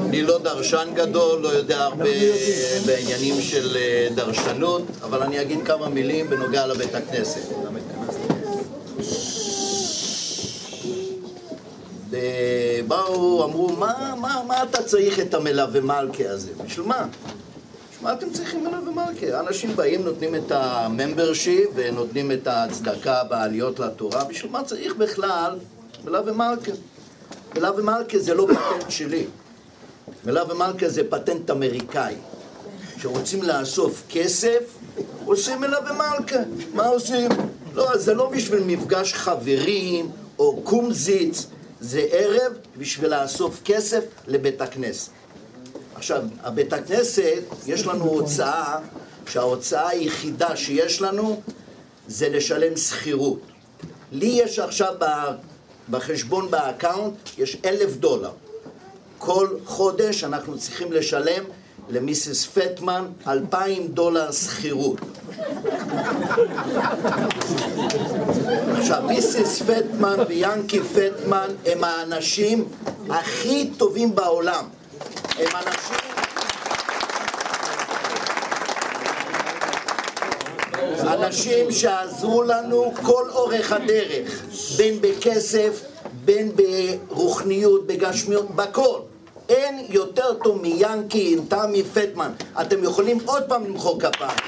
אני לא דרשן גדול, לא יודע הרבה בעניינים של דרשנות, אבל אני אגיד כמה מילים בנוגע לבית הכנסת. באו, אמרו, מה אתה צריך את המלווה מלכה הזה? בשביל מה? מה אתם צריכים מלווה מלכה? אנשים באים, נותנים את הממברשיפ ונותנים את ההצדקה בעליות לתורה. בשביל מה צריך בכלל מלווה מלכה? מלווה מלכה זה לא פטנט שלי. מלווה מלכה זה פטנט אמריקאי. כשרוצים לאסוף כסף, עושים מלווה מלכה. מה עושים? לא, זה לא בשביל מפגש חברים או קומזיץ. זה ערב בשביל לאסוף כסף לבית הכנסת. עכשיו, הבית הכנסת, יש לנו הוצאה, שההוצאה היחידה שיש לנו זה לשלם שכירות. לי יש עכשיו בחשבון באקאונט, יש $1,000. כל חודש אנחנו צריכים לשלם למיסיס פטמן $2,000 שכירות. עכשיו, מיסיס פטמן ויאנקי פטמן הם האנשים הכי טובים בעולם. הם אנשים שעזרו לנו כל אורך הדרך, בין בכסף, בין ברוחניות, בגשמיות, בכל. אין יותר טוב מיאנקי עם תמי פטמן. אתם יכולים עוד פעם למחוא כפיים.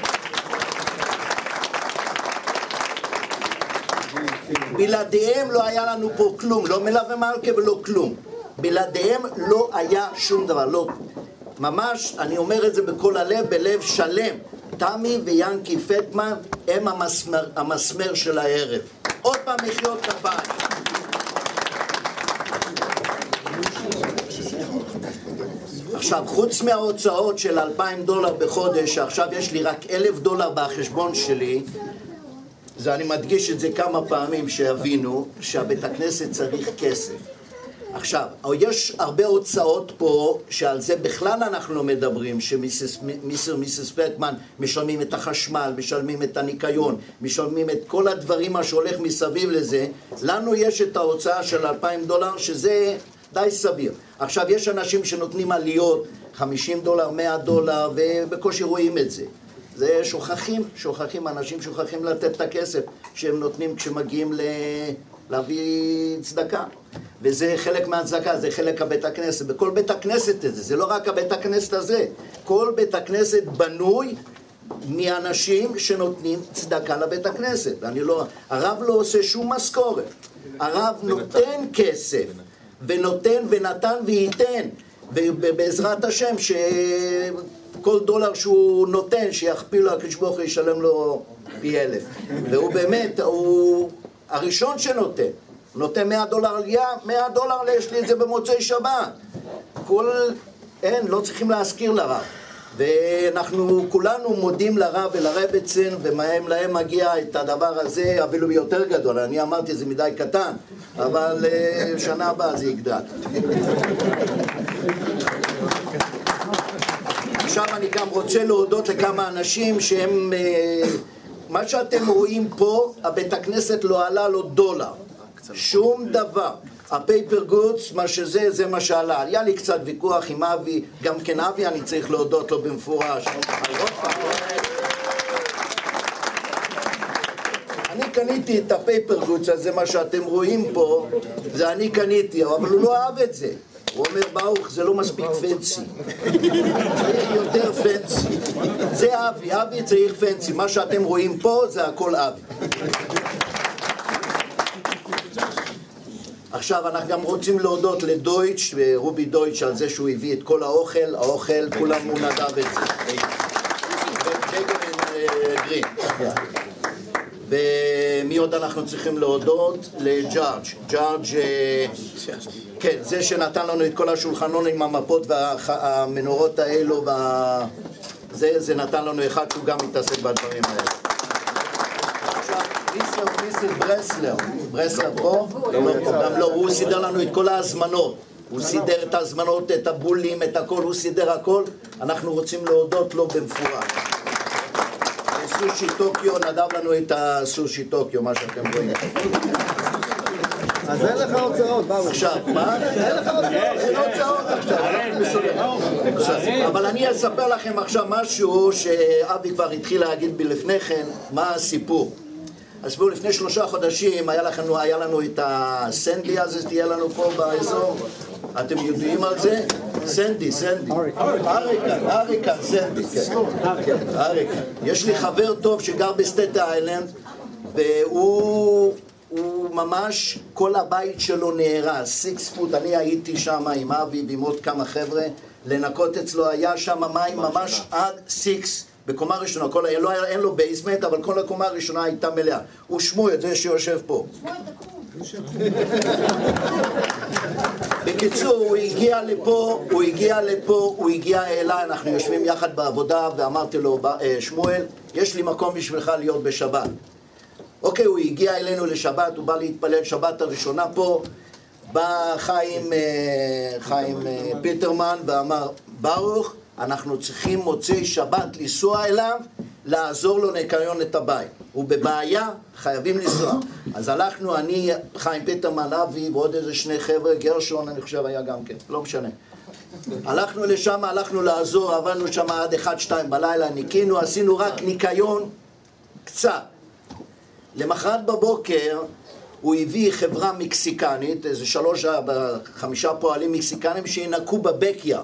בלעדיהם לא היה לנו פה כלום, לא מלווה מלכה ולא כלום. בלעדיהם לא היה שום דבר, לא. ממש, אני אומר את זה בכל הלב, בלב שלם. תמי ויאנקי פטמן הם המסמר של הערב. עוד פעם מחיאות כפיים. עכשיו, חוץ מההוצאות של $2,000 בחודש, עכשיו יש לי רק $1,000 בחשבון שלי, זה אני מדגיש את זה כמה פעמים שיבינו שהבית הכנסת צריך כסף. עכשיו, יש הרבה הוצאות פה שעל זה בכלל אנחנו לא מדברים, שמיסיס פטמן משלמים את החשמל, משלמים את הניקיון, משלמים את כל הדברים מה שהולך מסביב לזה. לנו יש את ההוצאה של $2,000 שזה די סביר. עכשיו, יש אנשים שנותנים עליות $50, $100 ובקושי רואים את זה. זה שוכחים, אנשים שוכחים לתת את הכסף שהם נותנים כשמגיעים להביא צדקה. וזה חלק מהצדקה, זה חלק הבית הכנסת. בכל בית הכנסת הזה, זה לא רק הבית הכנסת הזה. כל בית הכנסת בנוי מאנשים שנותנים צדקה לבית הכנסת. הרב לא עושה שום משכורת. הרב נותן כסף, ונותן ונתן וייתן. ובעזרת השם כל $1 שהוא נותן, שיכפיל לו הקדוש ברוך הוא, ישלם לו פי 1,000. והוא באמת, הוא הראשון שנותן. נותן $100 עלייה, $100 יש לי את זה במוצאי שבת. לא צריכים להזכיר לרב. ואנחנו כולנו מודים לרב ולרבצן, ומהם להם מגיע את הדבר הזה, אפילו ביותר גדול. אני אמרתי זה מדי קטן, אבל שנה הבאה זה יגדל. עכשיו אני גם רוצה להודות לכמה אנשים שהם, מה שאתם רואים פה, הבית הכנסת לא עלה לו $1. שום דבר. הפייפר גודס, מה שזה, זה מה שעלה. היה לי קצת ויכוח עם אבי, גם כן אבי אני צריך להודות לו במפורש. אני קניתי את הפייפר גודס, זה מה שאתם רואים פה, זה אני קניתי, אבל הוא לא אהב את זה. הוא אומר, ברוך, זה לא מספיק פנסי. צריך יותר פנסי. זה אבי צריך פנסי. מה שאתם רואים פה זה הכל אבי. עכשיו אנחנו גם רוצים להודות לדויטש, רובי דויטש, על זה שהוא הביא את כל האוכל, כולם הוא נדב את זה. גרין. ומי עוד אנחנו צריכים להודות? לג'ארג' כן, זה שנתן לנו את כל השולחנות עם המפות והמנורות האלו, זה נתן לנו אחד שהוא גם מתעסק בדברים האלה. ברסלר פה? גם לא, הוא סידר לנו את כל ההזמנות. הוא סידר את ההזמנות, את הבולים, את הכל, הוא סידר הכל. אנחנו רוצים להודות לו במפורש. סושי טוקיו, נדב לנו את הסושי טוקיו, מה שאתם רואים. אז אין לך הוצאות, ברוך. עכשיו, מה? אין לך הוצאות. אין הוצאות עכשיו. אבל אני אספר לכם עכשיו משהו שאבי כבר התחיל להגיד בי לפני כן, מה הסיפור. אז בואו, לפני 3 חודשים היה לנו את הסנדי הזה, תהיה לנו פה באזור. אתם יודעים על זה? סנדי. אריקה, סנדי, כן. אריקה. יש לי חבר טוב שגר בסטייט איילנד, והוא ממש, כל הבית שלו נהרס, 6 פוט, אני הייתי שם עם אבי ועם עוד כמה חבר'ה, לנקות אצלו, היה שם מים ממש עד 6, בקומה ראשונה, אין לו בייסמנט, אבל כל הקומה הראשונה הייתה מלאה. הוא שמואל, זה שיושב פה. בקיצור, הוא הגיע אליי, אנחנו יושבים יחד בעבודה, ואמרתי לו, שמואל, יש לי מקום בשבילך להיות בשבת. אוקיי, הוא הגיע אלינו לשבת, הוא בא להתפלל שבת הראשונה פה, בא חיים פיטרמן ואמר, ברוך, אנחנו צריכים מוצאי שבת לנסוע אליו, לעזור לו ניקיון את הבית. הוא בבעיה, חייבים לנסוע. אז הלכנו, אני, חיים פיטרמן, אבי ועוד איזה 2 חבר'ה, גרשון אני חושב היה גם כן, לא משנה. הלכנו לשם, הלכנו לעזור, עבדנו שם עד 1-2 בלילה, ניקינו, עשינו רק ניקיון קצת. למחרת בבוקר הוא הביא חברה מקסיקנית, איזה 3-5 פועלים מקסיקנים שינקו בבקיארד.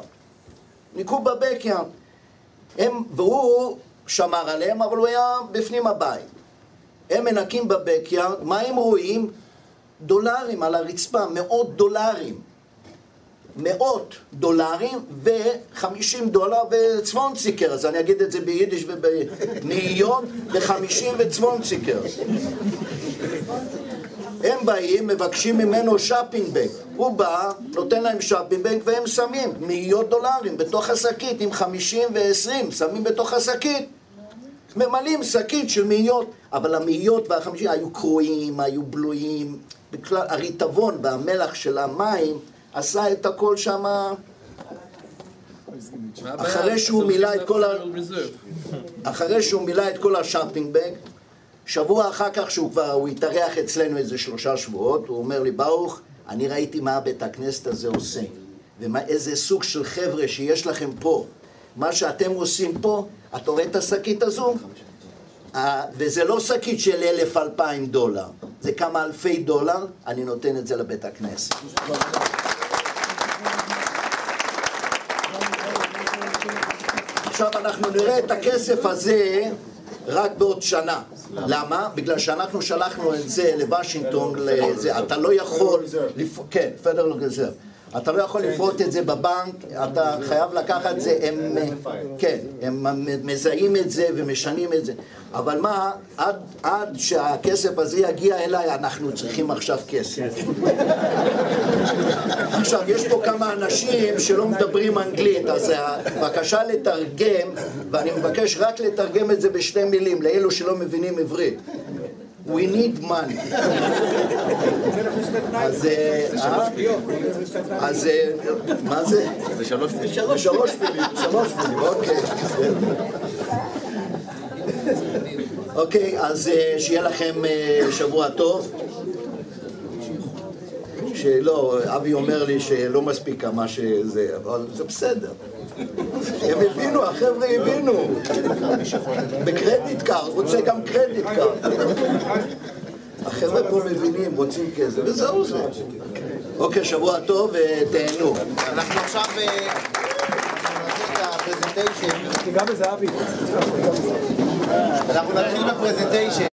ניקו בבקיארד. והוא שמר עליהם, אבל הוא היה בפנים הבית. הם מנקים בבקיארד, מה הם רואים? דולרים על הרצפה, $100 $100 ו$50 וצוונציקר, אז אני אגיד את זה ביידיש ובנאיות, ו50 וצוונציקר. הם באים, מבקשים ממנו שופינג בנק. הוא בא, נותן להם שופינג בנק והם שמים $100 בתוך השקית, עם 50 ו20, שמים בתוך השקית. ממלאים שקית של 100, אבל ה100 וה50 היו קרועים, היו בלויים. בכלל, הריטבון והמלח של המים עשה את הכל שם. אחרי שהוא מילא את כל השופינג בג, שבוע אחר כך הוא התארח אצלנו איזה 3 שבועות, הוא אומר לי, ברוך, אני ראיתי מה בית הכנסת הזה עושה, ואיזה סוג של חבר'ה שיש לכם פה. מה שאתם עושים פה, אתה רואה את השקית הזו? וזה לא שקית של $1,000-2,000, זה כמה אלפי דולר, אני נותן את זה לבית הכנסת. עכשיו אנחנו נראה את הכסף הזה רק בעוד שנה. למה? בגלל שאנחנו שלחנו את זה לוושינגטון, אתה לא יכול, כן, פדרל ריזרב. אתה לא יכול לפרוט את זה בבנק, אתה חייב לקחת את זה, הם מזהים את זה ומשנים את זה. אבל מה, עד שהכסף הזה יגיע אליי, אנחנו צריכים עכשיו כסף. עכשיו, יש פה כמה אנשים שלא מדברים אנגלית, אז בבקשה לתרגם, ואני מבקש רק לתרגם את זה ב2 מילים, לאלו שלא מבינים עברית. We need money. אז מה זה? זה 3 מילים. 3 מילים, אוקיי. אוקיי, אז שיהיה לכם שבוע טוב. שלא, אבי אומר לי שלא מספיק מה שזה, אבל זה בסדר. הם הבינו, החבר'ה הבינו. בקרדיט קארד, רוצה גם קרדיט קארד. החבר'ה פה מבינים, רוצים כזה, וזהו זה. אוקיי, שבוע טוב ותהנו. אנחנו עכשיו נעשה את הפרזנטיישן. גם בזה אבי. אנחנו נתחיל בפרזנטיישן.